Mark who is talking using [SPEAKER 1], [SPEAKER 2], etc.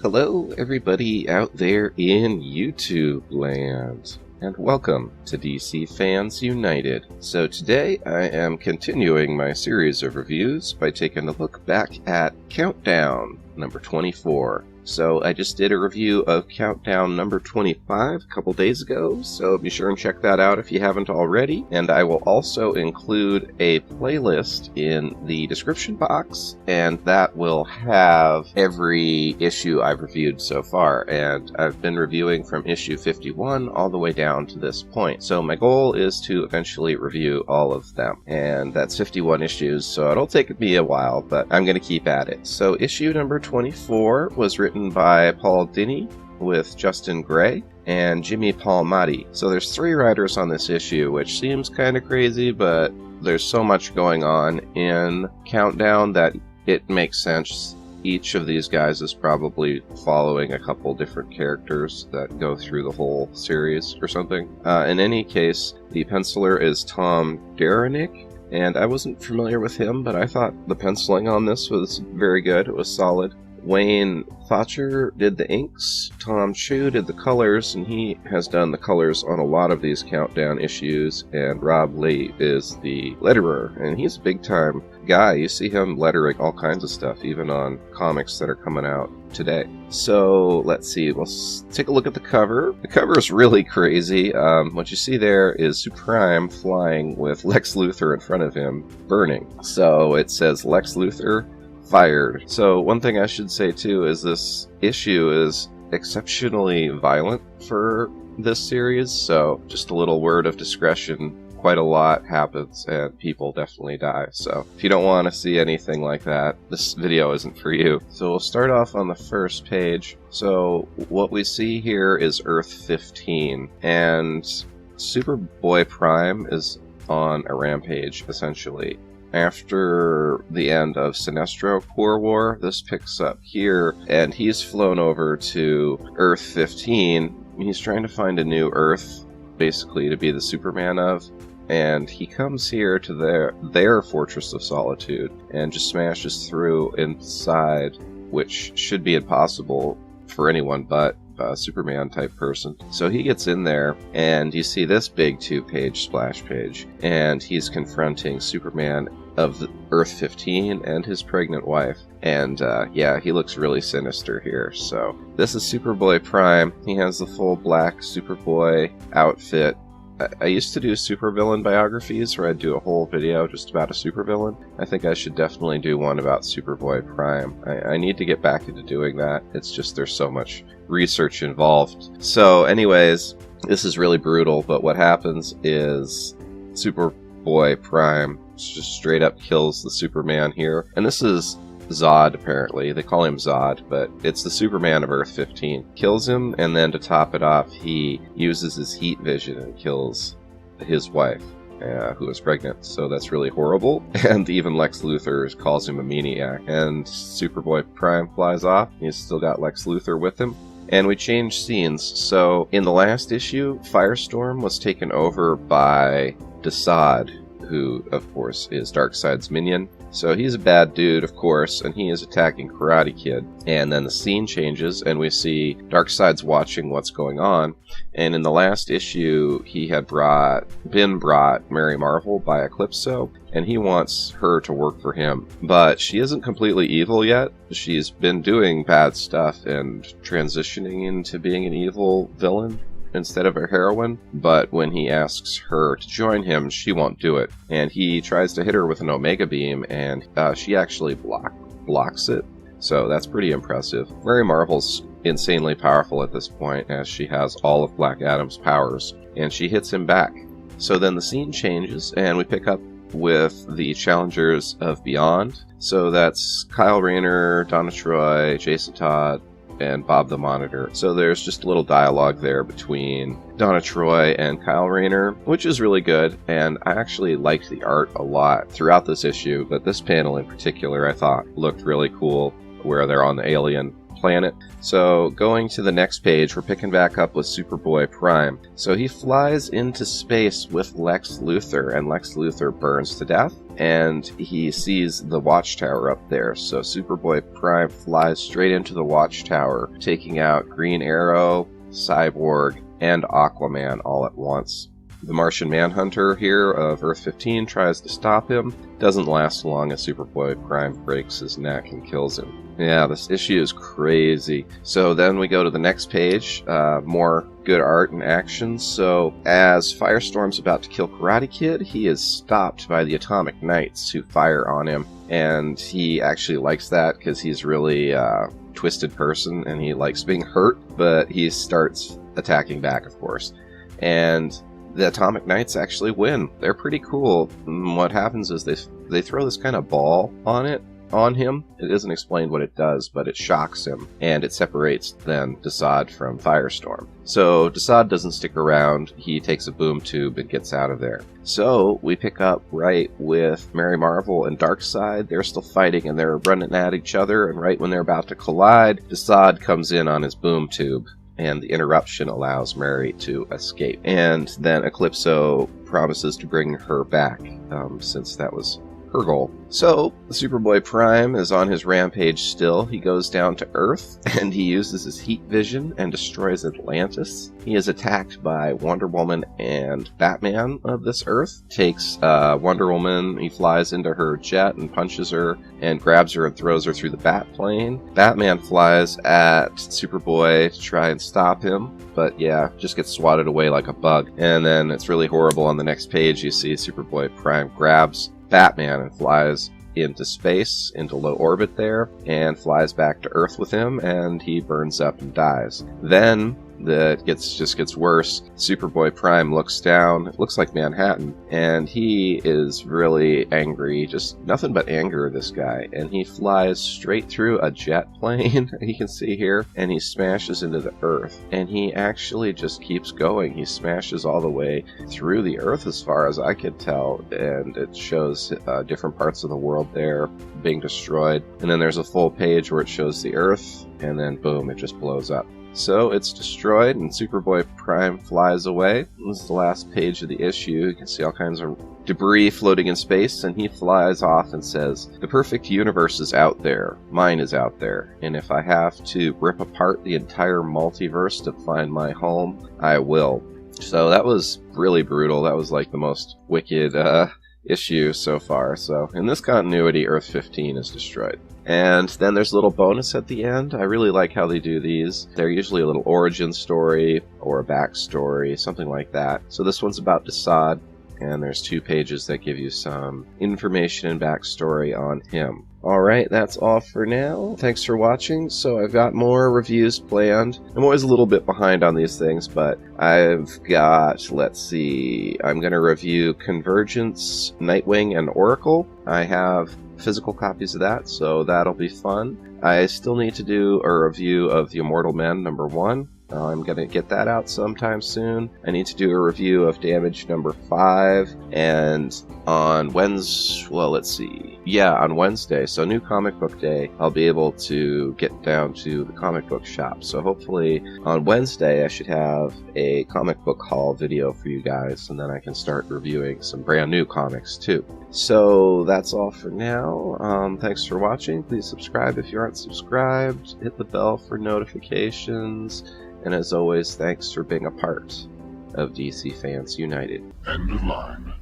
[SPEAKER 1] Hello, everybody out there in YouTube land, and welcome to DC Fans United. So today I am continuing my series of reviews by taking a look back at Countdown number 24. So I just did a review of Countdown number 25 a couple days ago, so be sure and check that out if you haven't already. And I will also include a playlist in the description box, and that will have every issue I've reviewed so far. And I've been reviewing from issue 51 all the way down to this point. So my goal is to eventually review all of them. And that's 51 issues, so it'll take me a while, but I'm going to keep at it. So issue number 24 was written by Paul Dini with Justin Gray and Jimmy Palmiotti. So there's 3 writers on this issue, which seems kind of crazy, but there's so much going on in Countdown that it makes sense. Each of these guys is probably following a couple different characters that go through the whole series or something. In any case, the penciler is Tom Derenick, and I wasn't familiar with him, but I thought the penciling on this was very good. It was solid. Wayne Thatcher did the inks, Tom Chu did the colors, and he has done the colors on a lot of these Countdown issues, and Rob Lee is the letterer, and he's a big-time guy. You see him lettering all kinds of stuff, even on comics that are coming out today. So, let's see, let's take a look at the cover. The cover is really crazy. What you see there is Prime flying with Lex Luthor in front of him, burning. So, it says Lex Luthor fired. So one thing I should say too is this issue is exceptionally violent for this series, so just a little word of discretion. Quite a lot happens and people definitely die, so if you don't want to see anything like that, this video isn't for you. So we'll start off on the first page. So what we see here is Earth 15, and Superboy-Prime is on a rampage, essentially. After the end of Sinestro Core War, this picks up here, and he's flown over to Earth 15. He's trying to find a new Earth, basically, to be the Superman of, and he comes here to their Fortress of Solitude and just smashes through inside, which should be impossible for anyone but a Superman type person. So he gets in there, and you see this big 2-page splash page, and he's confronting Superman of Earth 15 and his pregnant wife. And yeah, he looks really sinister here. So this is Superboy-Prime. He has the full black Superboy outfit. I used to do supervillain biographies where I'd do a whole video just about a supervillain. I think I should definitely do one about Superboy-Prime. I need to get back into doing that. It's just there's so much research involved. So anyways, this is really brutal, but what happens is Superboy-Prime just straight up kills the Superman here. And this is Zod, apparently. They call him Zod, but it's the Superman of Earth 15. Kills him, and then to top it off, he uses his heat vision and kills his wife, who is pregnant. So that's really horrible. And even Lex Luthor calls him a maniac. And Superboy-Prime flies off. He's still got Lex Luthor with him. And we change scenes. So in the last issue, Firestorm was taken over by Desaad, who, of course, is Darkseid's minion. So he's a bad dude, of course, and he is attacking Karate Kid. And then the scene changes, and we see Darkseid's watching what's going on. And in the last issue, he had been brought Mary Marvel by Eclipso, and he wants her to work for him. But she isn't completely evil yet. She's been doing bad stuff and transitioning into being an evil villain instead of a heroine, but when he asks her to join him, she won't do it. And he tries to hit her with an Omega Beam, and she actually blocks it. So that's pretty impressive. Mary Marvel's insanely powerful at this point, as she has all of Black Adam's powers, and she hits him back. So then the scene changes, and we pick up with the Challengers of Beyond. So that's Kyle Rayner, Donna Troy, Jason Todd, and Bob the Monitor. So there's just a little dialogue there between Donna Troy and Kyle Rayner, which is really good, and I actually liked the art a lot throughout this issue, but this panel in particular I thought looked really cool, where they're on the alien planet. So going to the next page, we're picking back up with Superboy-Prime. So he flies into space with Lex Luthor, and Lex Luthor burns to death, and he sees the watchtower up there. So Superboy-Prime flies straight into the watchtower, taking out Green Arrow, Cyborg, and Aquaman all at once. The Martian Manhunter here of Earth 15 tries to stop him. Doesn't last long as Superboy-Prime breaks his neck and kills him. Yeah, this issue is crazy. So then we go to the next page, more good art and action. So as Firestorm's about to kill Karate Kid, he is stopped by the Atomic Knights who fire on him. And he actually likes that because he's really twisted person and he likes being hurt, but he starts attacking back, of course. And the Atomic Knights actually win. They're pretty cool. And what happens is they throw this kind of ball on him. It isn't explained what it does, but it shocks him, and it separates then Desaad from Firestorm. So Desaad doesn't stick around. He takes a boom tube and gets out of there. So we pick up right with Mary Marvel and Darkseid. They're still fighting and they're running at each other, and right when they're about to collide, Desaad comes in on his boom tube, and the interruption allows Mary to escape. And then Eclipso promises to bring her back, since that was her goal. So, Superboy-Prime is on his rampage still. He goes down to Earth, and he uses his heat vision and destroys Atlantis. He is attacked by Wonder Woman and Batman of this Earth. Takes Wonder Woman, he flies into her jet and punches her, and grabs her and throws her through the bat plane. Batman flies at Superboy to try and stop him, but yeah, just gets swatted away like a bug. And then it's really horrible. On the next page, you see Superboy-Prime grabs Batman and flies into space, into low orbit there, and flies back to Earth with him, and he burns up and dies. Then that just gets worse. Superboy-Prime looks down, it looks like Manhattan, and he is really angry, just nothing but anger, this guy, and he flies straight through a jet plane, you can see here, and he smashes into the Earth, and he actually just keeps going. He smashes all the way through the Earth as far as I could tell, and it shows different parts of the world there being destroyed, and then there's a full page where it shows the Earth, and then boom, it just blows up. So it's destroyed, and Superboy-Prime flies away. This is the last page of the issue. You can see all kinds of debris floating in space, and he flies off and says, "The perfect universe is out there. Mine is out there. And if I have to rip apart the entire multiverse to find my home, I will." So that was really brutal. That was like the most wicked issue so far. So in this continuity, Earth 15 is destroyed. And then there's a little bonus at the end. I really like how they do these. They're usually a little origin story or a backstory, something like that. So this one's about Desaad, and there's 2 pages that give you some information and backstory on him. Alright, that's all for now. Thanks for watching. So I've got more reviews planned. I'm always a little bit behind on these things, but I've got, let's see, I'm going to review Convergence, Nightwing, and Oracle. I have physical copies of that, so that'll be fun. I still need to do a review of The Immortal Men #1. I'm going to get that out sometime soon. I need to do a review of Damage #5, and on Wednesday, well, let's see. Yeah, on Wednesday, so New Comic Book Day, I'll be able to get down to the comic book shop. So hopefully on Wednesday I should have a comic book haul video for you guys, and then I can start reviewing some brand new comics too. So that's all for now. Thanks for watching. Please subscribe if you aren't subscribed. Hit the bell for notifications. And as always, thanks for being a part of DC Fans United.
[SPEAKER 2] End of line.